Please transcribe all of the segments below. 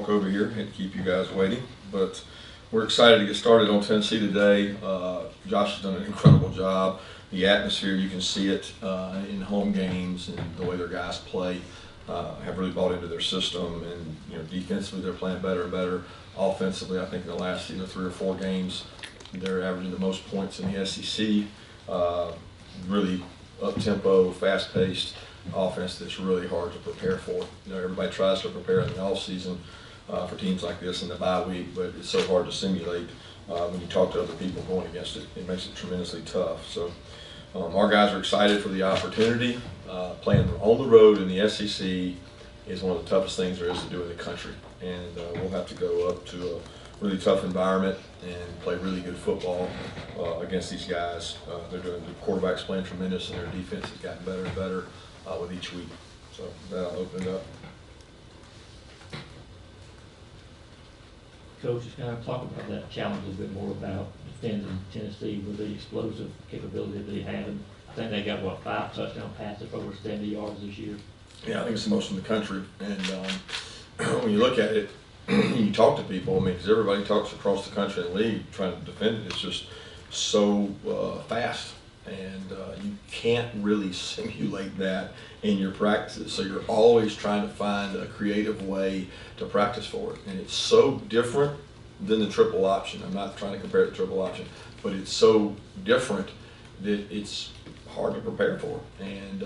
walk over here and keep you guys waiting, but we're excited to get started on Tennessee today. Josh has done an incredible job. The atmosphere, you can see it in home games and the way their guys play. Have really bought into their system, and defensively they're playing better and better. Offensively, I think in the last 3 or 4 games, they're averaging the most points in the SEC. Really up-tempo, fast-paced offense that's really hard to prepare for. Everybody tries to prepare in the off-season for teams like this in the bye week, but it's so hard to simulate when you talk to other people going against it. It makes it tremendously tough. So our guys are excited for the opportunity. Playing on the road in the SEC is one of the toughest things there is to do in the country, and we'll have to go up to a really tough environment and play really good football against these guys. The quarterback's playing tremendous, and their defense has gotten better and better with each week. So that'll open it up. Coach, just kind of talk about that challenge a little bit more about defending Tennessee with the explosive capability that they have. And I think they got, 5 touchdown passes for over 70 yards this year. Yeah, I think it's the most in the country. And when you look at it, you talk to people, because everybody talks across the country and league trying to defend it. It's just so fast. And you can't really simulate that in your practices. So you're always trying to find a creative way to practice for it. And it's so different than the triple option. I'm not trying to compare it to triple option, but it's so different that it's hard to prepare for. And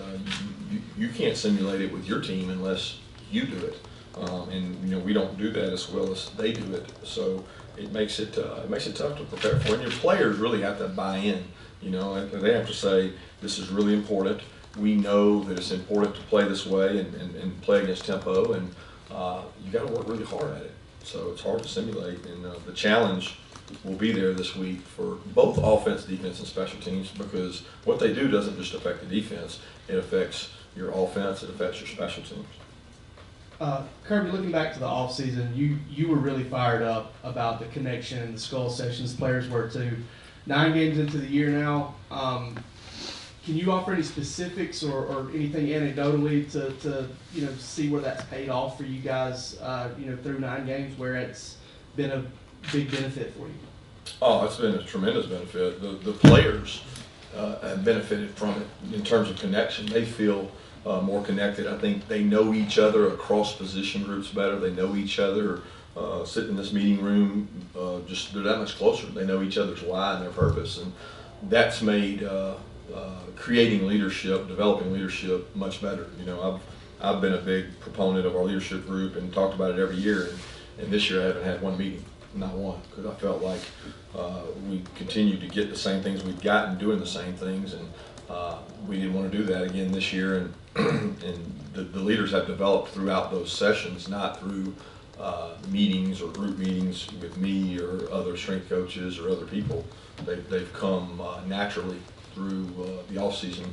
you can't simulate it with your team unless you do it. And we don't do that as well as they do it. So it makes it tough to prepare for. And your players really have to buy in. They have to say, this is really important. We know that it's important to play this way and play against tempo, and you got to work really hard at it. So it's hard to simulate, and the challenge will be there this week for both offense, defense, and special teams, because what they do doesn't just affect the defense. It affects your offense, it affects your special teams. Kirby, looking back to the offseason, you were really fired up about the connection and the skull sessions. Players were too. 9 games into the year now, can you offer any specifics or anything anecdotally to see where that's paid off for you guys through 9 games where it's been a big benefit for you? Oh, it's been a tremendous benefit. The players have benefited from it in terms of connection. They feel more connected. I think they know each other across position groups better. They know each other. Sit in this meeting room, they're that much closer. They know each other's why and their purpose, and that's made creating leadership, developing leadership much better. I've been a big proponent of our leadership group and talked about it every year, and this year I haven't had one meeting, not one, because I felt like we continued to get the same things we'd gotten doing the same things, and we didn't want to do that again this year, and the leaders have developed throughout those sessions, not through meetings or group meetings with me or other strength coaches or other people. They've come naturally through the off-season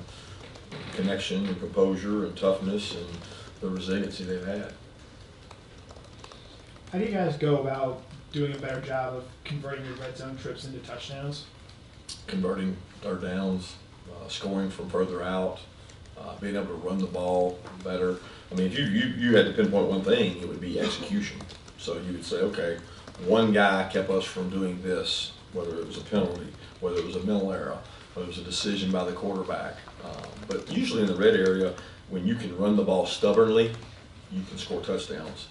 connection and composure and toughness and the resiliency they've had. How do you guys go about doing a better job of converting your red zone trips into touchdowns? Converting third downs, scoring from further out, being able to run the ball better. I mean, if you had to pinpoint one thing, it would be execution. So you would say, okay, one guy kept us from doing this, whether it was a penalty, whether it was a mental error, whether it was a decision by the quarterback. But usually in the red area, when you can run the ball stubbornly, you can score touchdowns.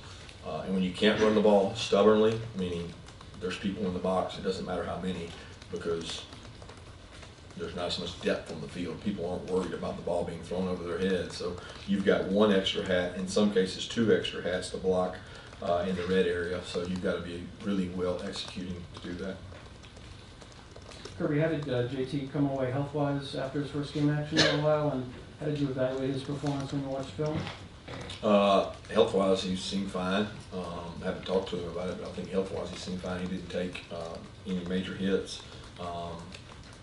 And when you can't run the ball stubbornly, meaning there's people in the box, it doesn't matter how many, because there's not as much depth on the field. People aren't worried about the ball being thrown over their heads. So you've got one extra hat, in some cases 2 extra hats to block in the red area. So you've got to be really well executing to do that. Kirby, how did JT come away health-wise after his first game action in a while, and how did you evaluate his performance when you watched film? Health-wise, he seemed fine. I haven't talked to him about it, but I think health-wise he seemed fine. He didn't take any major hits.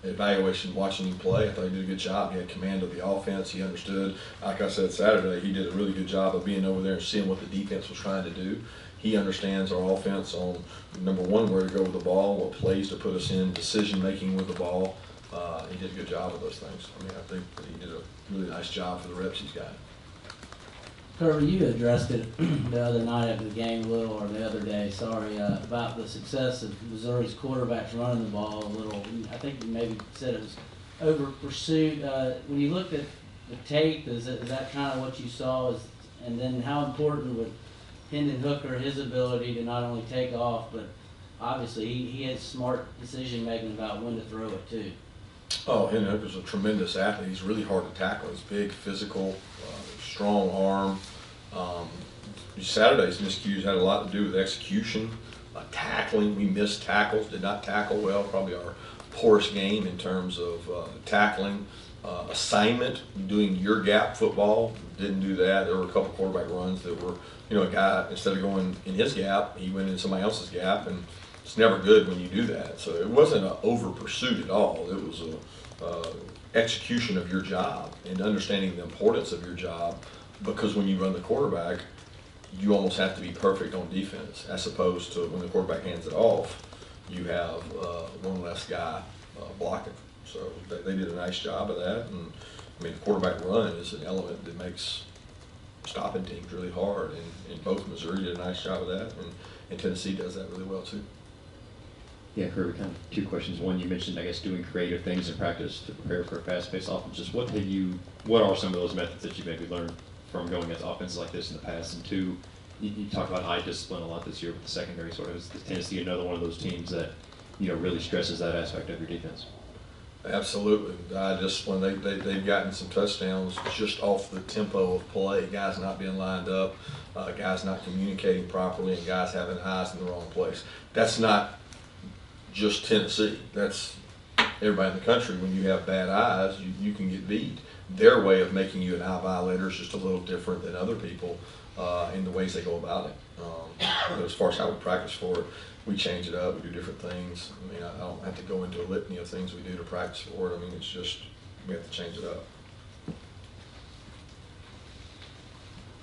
Evaluation, watching him play, I thought he did a good job. He had command of the offense. He understood. Like I said Saturday, he did a really good job of being over there and seeing what the defense was trying to do. He understands our offense on, number one, where to go with the ball, what plays to put us in, decision-making with the ball. He did a good job of those things. I mean, I think that he did a really nice job for the reps he's got. Kirby, you addressed it the other night after the game a little, or the other day, sorry, about the success of Missouri's quarterbacks running the ball a little. I think you maybe said it was over pursuit. When you looked at the tape, is that kind of what you saw? And then how important would Hendon Hooker, his ability to not only take off, but obviously he had smart decision making about when to throw it too. Oh, Hendon Hooker's a tremendous athlete. He's really hard to tackle. He's big, physical, strong arm. Saturday's miscues had a lot to do with execution, tackling. We missed tackles, did not tackle well. Probably our poorest game in terms of tackling. Assignment, doing your gap football, didn't do that. There were a couple quarterback runs that were, a guy, instead of going in his gap, he went in somebody else's gap, and it's never good when you do that. So it wasn't an over pursuit at all. It was a execution of your job and understanding the importance of your job, because when you run the quarterback, you almost have to be perfect on defense, as opposed to when the quarterback hands it off, you have one less guy blocking. So they did a nice job of that. And I mean, the quarterback run is an element that makes stopping teams really hard. And both Missouri did a nice job of that, and Tennessee does that really well too. Yeah, Kirby, kind of two questions. One, you mentioned, I guess, doing creative things in practice to prepare for a fast-paced offense. Just what are some of those methods that you maybe learned from going against offenses like this in the past? And two, you talk about high discipline a lot this year with the secondary. Sort of, is Tennessee another one of those teams that really stresses that aspect of your defense? Absolutely. Discipline. They've gotten some touchdowns just off the tempo of play. Guys not being lined up, guys not communicating properly, and guys having eyes in the wrong place. That's not just Tennessee. That's everybody in the country. When you have bad eyes, you can get beat. Their way of making you an eye violator is just a little different than other people in the ways they go about it. But as far as how we practice for it, we change it up. We do different things. I mean, I don't have to go into a litany of things we do to practice for it. I mean, it's just we have to change it up.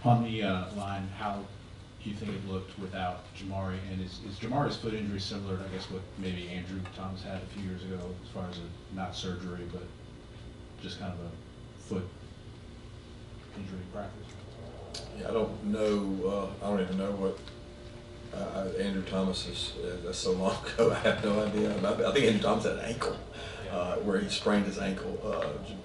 On the line, how do you think it looked without Jamari? And is Jamari's foot injury similar to, I guess, what maybe Andrew Thomas had a few years ago, as far as not surgery, but just kind of a foot injury practice? Yeah, I don't know. I don't even know what Andrew Thomas is. That's so long ago. I have no idea. I think Andrew Thomas had an ankle where he sprained his ankle.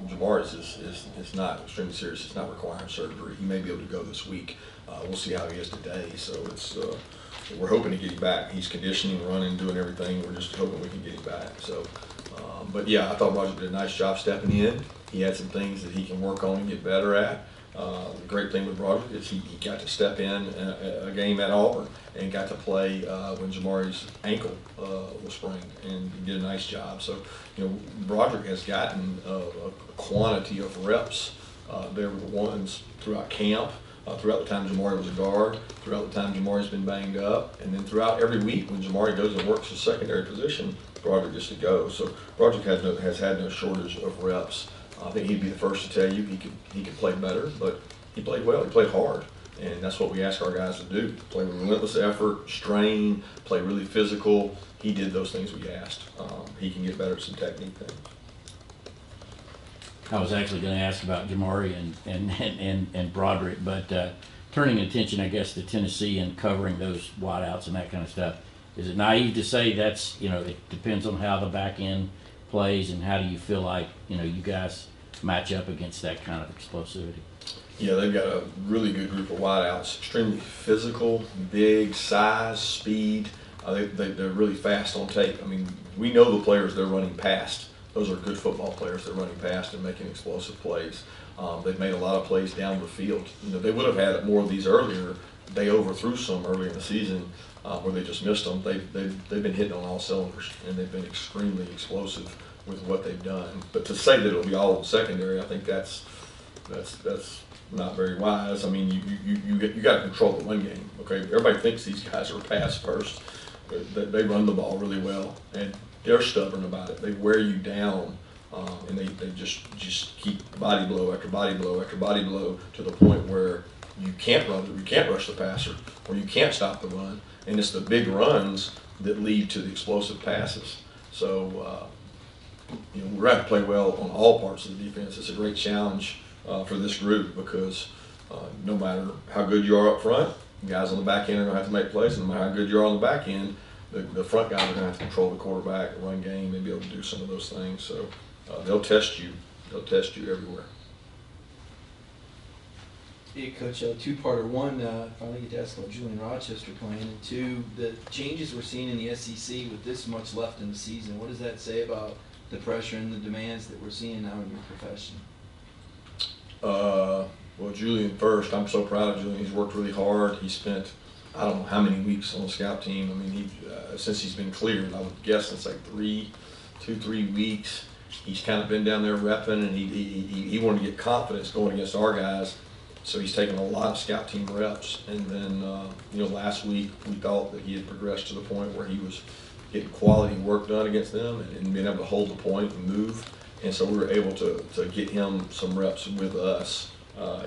Jamari's is not extremely serious. It's not requiring surgery. He may be able to go this week. We'll see how he is today. So it's we're hoping to get him back. He's conditioning, running, doing everything. We're just hoping we can get him back. So, but yeah, I thought Roger did a nice job stepping in. He had some things that he can work on and get better at. The great thing with Broderick is he got to step in a game at Auburn and got to play when Jamari's ankle was sprained, and he did a nice job. So, Broderick has gotten a quantity of reps. There were the ones throughout camp, throughout the time Jamari was a guard, throughout the time Jamari's been banged up, and then throughout every week when Jamari goes and works his secondary position, Broderick gets to go. So Broderick has had no shortage of reps. I think he'd be the first to tell you he could play better, but he played well. He played hard, and that's what we ask our guys to do: play with relentless effort, strain, play really physical. He did those things we asked. He can get better at some technique things. I was actually going to ask about Jamari and Broderick, but turning attention, I guess, to Tennessee and covering those wideouts and that kind of stuff. Is it naive to say that's, it depends on how the back end plays, and how do you feel like, you guys match up against that kind of explosivity? Yeah, they've got a really good group of wideouts, extremely physical, big, size, speed. They're really fast on tape. I mean, we know the players they're running past. Those are good football players. They're running past and making explosive plays. They've made a lot of plays down the field. They would have had more of these earlier. They overthrew some early in the season where they just missed them. They've been hitting on all cylinders, and they've been extremely explosive with what they've done. But to say that it'll be all secondary, I think that's not very wise. I mean, you got to control the run game. Okay, everybody thinks these guys are pass first. They run the ball really well, and they're stubborn about it. They wear you down, and they just keep body blow after body blow after body blow to the point where you can't rush the passer, or you can't stop the run. And it's the big runs that lead to the explosive passes. So, we're going to have to play well on all parts of the defense. It's a great challenge for this group because No matter how good you are up front, guys on the back end are going to have to make plays. And no matter how good you are on the back end, the front guys are going to have to control the quarterback, run game, and be able to do some of those things. So they'll test you. They'll test you everywhere. Yeah, Coach, two-parter. One, finally get to ask about Julian Rochester playing, and two, the changes we're seeing in the SEC with this much left in the season. What does that say about the pressure and the demands that we're seeing now in your profession? Well, Julian first. I'm so proud of Julian. He's worked really hard. He spent, I don't know how many weeks on the scout team. I mean, since he's been cleared, I would guess it's like 3 weeks. He's kind of been down there repping, and he wanted to get confidence going against our guys. So he's taken a lot of scout team reps. And then, last week we thought that he had progressed to the point where he was getting quality work done against them and being able to hold the point and move. And so we were able to get him some reps with us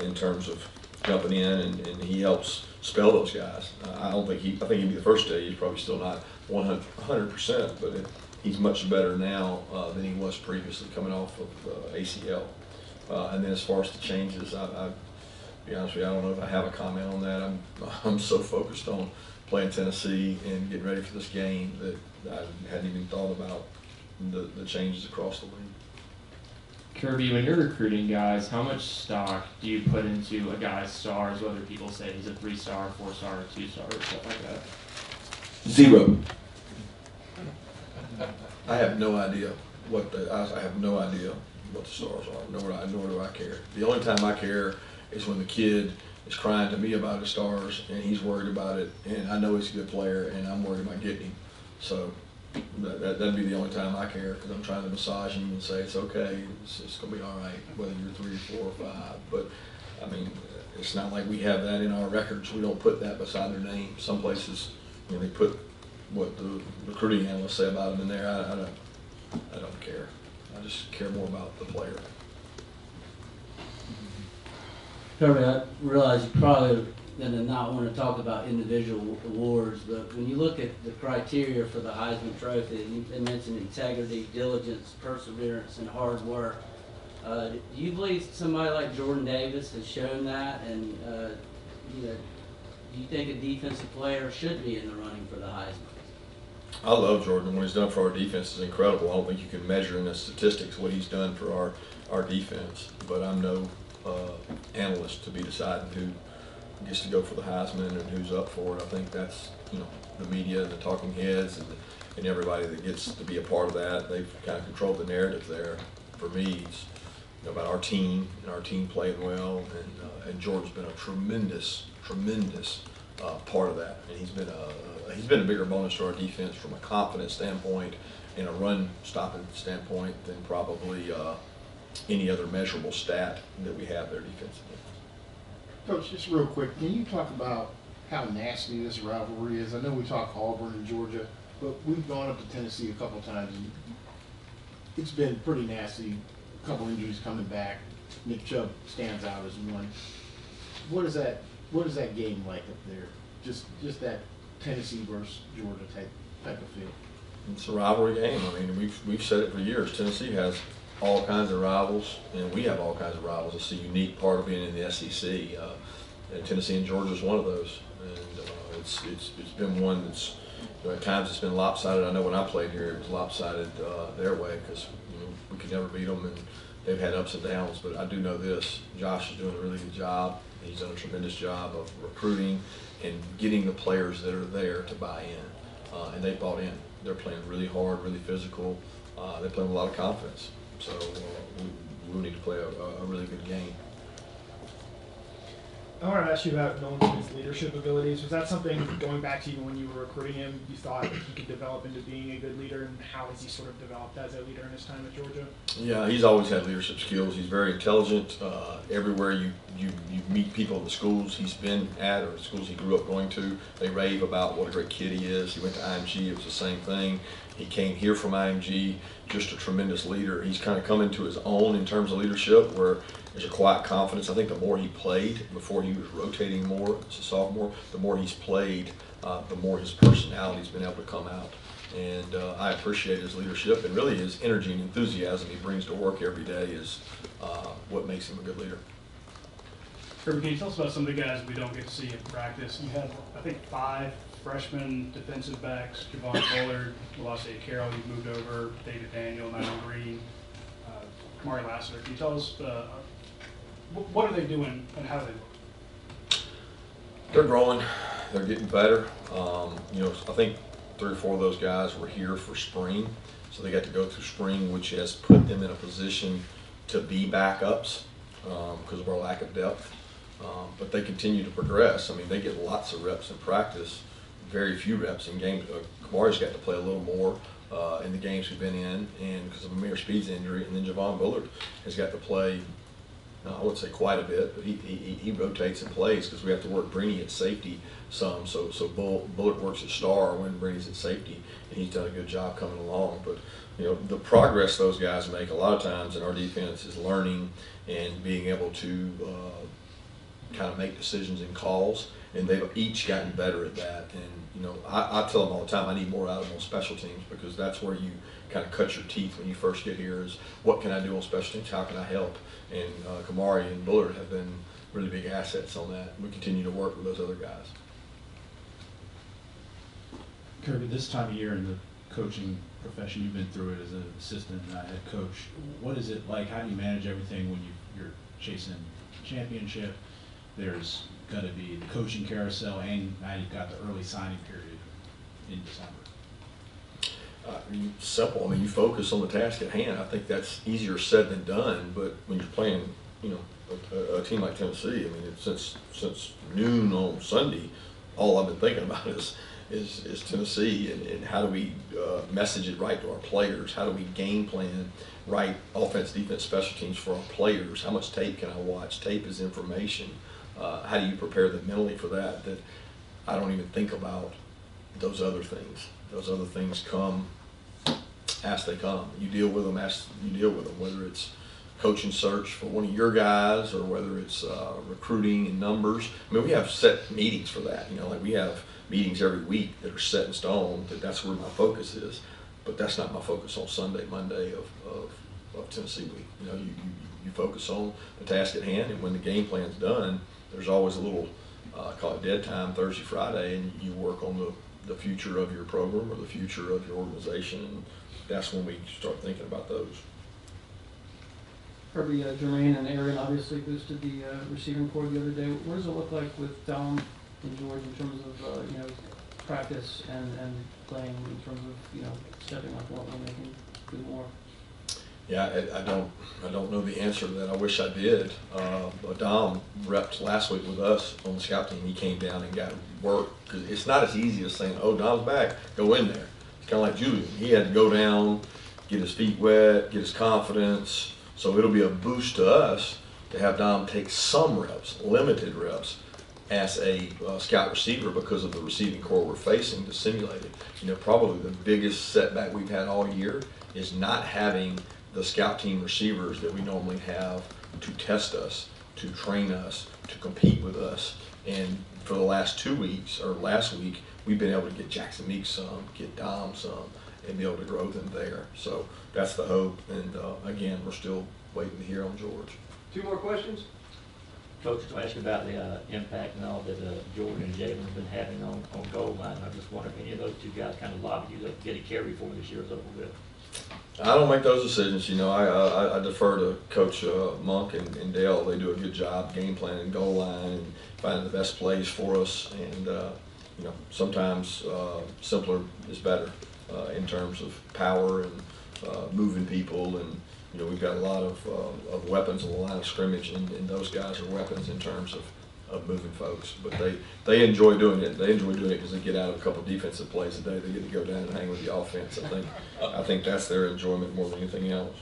in terms of jumping in, and he helps spell those guys. I think he'd be the first day. He's probably still not 100%, but he's much better now than he was previously coming off of ACL. And then as far as the changes, I'll be honest with you, I don't know if I have a comment on that. I'm so focused on playing Tennessee and getting ready for this game that I hadn't even thought about the changes across the league. Kirby, when you're recruiting guys, how much stock do you put into a guy's stars, whether people say he's a 3-star, 4-star, or 2-star, or stuff like that? 0. I have no idea I have no idea what the stars are, nor do I care. The only time I care is when the kid is crying to me about his stars and he's worried about it, and I know he's a good player and I'm worried about getting him. So that'd be the only time I care, because I'm trying to massage him and say it's okay, it's going to be all right, whether you're 3 or 4 or 5. But I mean, it's not like we have that in our records. We don't put that beside their name. Some places, they put what the recruiting analysts say about them in there. I don't care. I just care more about the player. Kirby, I realize you probably going to not want to talk about individual awards, but when you look at the criteria for the Heisman Trophy, they mentioned integrity, diligence, perseverance, and hard work. Do you believe somebody like Jordan Davis has shown that? And do you think a defensive player should be in the running for the Heisman? I love Jordan. What he's done for our defense is incredible. I don't think you can measure in the statistics what he's done for our defense, but I'm no analyst to be deciding who gets to go for the Heisman and who's up for it. I think that's, the media and the talking heads and everybody that gets to be a part of that. They've kind of controlled the narrative there. For me, it's about our team and our team playing well, and Jordan's been a tremendous part of that. And he's been a bigger bonus to our defense from a confidence standpoint and a run stopping standpoint than probably any other measurable stat that we have there defensively. Coach, just real quick, can you talk about how nasty this rivalry is? I know we talk Auburn and Georgia, but we've gone up to Tennessee a couple times, and it's been pretty nasty. A couple injuries coming back. Nick Chubb stands out as one. What is that game like up there? Just that Tennessee versus Georgia type of feel. It's a rivalry game. I mean, we've said it for years. Tennessee has all kinds of rivals, and we have all kinds of rivals. It's a unique part of being in the SEC. And Tennessee and Georgia is one of those. And it's been one that's, at times it's been lopsided. I know when I played here, it was lopsided their way, because we could never beat them, and they've had ups and downs. But I do know this: Josh is doing a really good job. He's done a tremendous job of recruiting and getting the players that are there to buy in, and they bought in. They're playing really hard, really physical. They play with a lot of confidence. So we need to play a really good game. I want to ask you about Nolan Smith's leadership abilities. Was that something, going back to even when you were recruiting him, you thought he could develop into being a good leader, and how has he sort of developed as a leader in his time at Georgia? Yeah, he's always had leadership skills. He's very intelligent. Everywhere you meet people in the schools he's been at, or the schools he grew up going to, they rave about what a great kid he is. He went to IMG, it was the same thing. He came here from IMG, just a tremendous leader. He's kind of come into his own in terms of leadership, where there's a quiet confidence. I think the more he played, before he was rotating more as a sophomore, the more he's played, the more his personality's been able to come out. And I appreciate his leadership, and really his energy and enthusiasm he brings to work every day is what makes him a good leader. Kirby, can you tell us about some of the guys we don't get to see in practice? You had, I think, 5 freshman defensive backs: Javon Bullard, Walasia Carroll, you've moved over, David Daniel, Nigel Green, Kamari Lassiter. Can you tell us what are they doing and how do they look? They're growing. They're getting better. You know, I think 3 or 4 of those guys were here for spring, so they got to go through spring, which has put them in a position to be backups because of our lack of depth. But they continue to progress. I mean, they get lots of reps in practice, very few reps in games. Kamari's got to play a little more in the games we've been in, and because of Amir Speed's injury, and then Javon Bullard has got to play. I wouldn't say quite a bit, but he rotates and plays because we have to work Brini at safety some. So Bullard works at star when Brini's at safety, and he's done a good job coming along. But you know, the progress those guys make a lot of times in our defense is learning and being able to kind of make decisions and calls, and they've each gotten better at that. And you know, I tell them all the time, I need more out of them on special teams, because that's where you kind of cut your teeth when you first get here, is what can I do on special teams, how can I help? And Kamari and Bullard have been really big assets on that. We continue to work with those other guys. Kirby, this time of year in the coaching profession, you've been through it as an assistant and head coach. What is it like? How do you manage everything when you're chasing championship? There's going to be the coaching carousel, and now you've got the early signing period in December. Simple. I mean, you focus on the task at hand. I think that's easier said than done. But when you're playing, you know, a team like Tennessee, I mean, since noon on Sunday, all I've been thinking about is Tennessee, and how do we message it right to our players? How do we game plan right, offense, defense, special teams for our players? How much tape can I watch? Tape is information. How do you prepare them mentally for that? That I don't even think about those other things. Those other things come as they come. You deal with them as you deal with them, whether it's coaching search for one of your guys or whether it's recruiting and numbers. I mean, we have set meetings for that. You know, like we have meetings every week that are set in stone, that's where my focus is. But that's not my focus on Sunday, Monday of Tennessee week. You know, you focus on the task at hand, and when the game plan's done, there's always a little, call it dead time, Thursday, Friday, and you work on the future of your program or the future of your organization, and that's when we start thinking about those. Kirby, Jermaine and Aaron obviously boosted the receiving corps the other day. What does it look like with Dom and George in terms of you know, practice and playing, in terms of, you know, stepping up more when they can do more? Yeah, I don't know the answer to that. I wish I did. Dom repped last week with us on the scout team. He came down and got work, because it's not as easy as saying, "Oh, Dom's back, go in there." It's kind of like Julian. He had to go down, get his feet wet, get his confidence. So it'll be a boost to us to have Dom take some reps, limited reps, as a scout receiver, because of the receiving core we're facing to simulate it. You know, probably the biggest setback we've had all year is not having the scout team receivers that we normally have to test us, to train us, to compete with us. And for the last 2 weeks, or last week, we've been able to get Jackson Meeks some, get Dom some, and be able to grow them there. So that's the hope. And again, we're still waiting to hear on George. 2 more questions? Coach, to ask about the impact and all that Jordan and Jalen have been having on goal line. I just wonder if any of those 2 guys kind of lobbied you to get a carry for this year a little bit. I don't make those decisions. You know, I defer to Coach Monk and Dale. They do a good job game planning goal line and finding the best plays for us. And you know, sometimes simpler is better in terms of power and moving people. And you know, we've got a lot of weapons on the line of scrimmage, and those guys are weapons in terms of moving folks. But they enjoy doing it. They enjoy doing it because they get out of a couple of defensive plays a day. They get to go down and hang with the offense. I think that's their enjoyment more than anything else.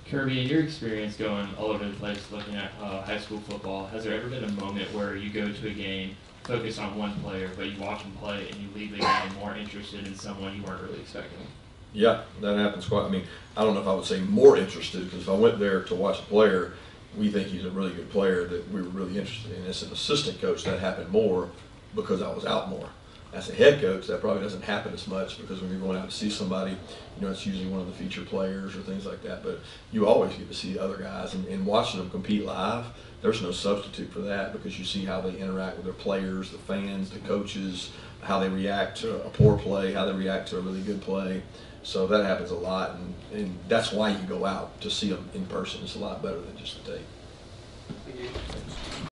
Kirby, in your experience going all over the place looking at high school football, has there ever been a moment where you go to a game, focus on one player, but you watch him play and you leave the game more interested in someone you weren't really expecting? Yeah, that happens quite. I mean, I don't know if I would say more interested, because if I went there to watch a player, we think he's a really good player that we were really interested in. As an assistant coach, that happened more because I was out more. As a head coach, that probably doesn't happen as much because when you're going out to see somebody, it's usually one of the featured players or things like that. But you always get to see other guys, and watching them compete live, there's no substitute for that because you see how they interact with their players, the fans, the coaches, how they react to a poor play, how they react to a really good play. So that happens a lot, and that's why you go out to see them in person. It's a lot better than just the tape.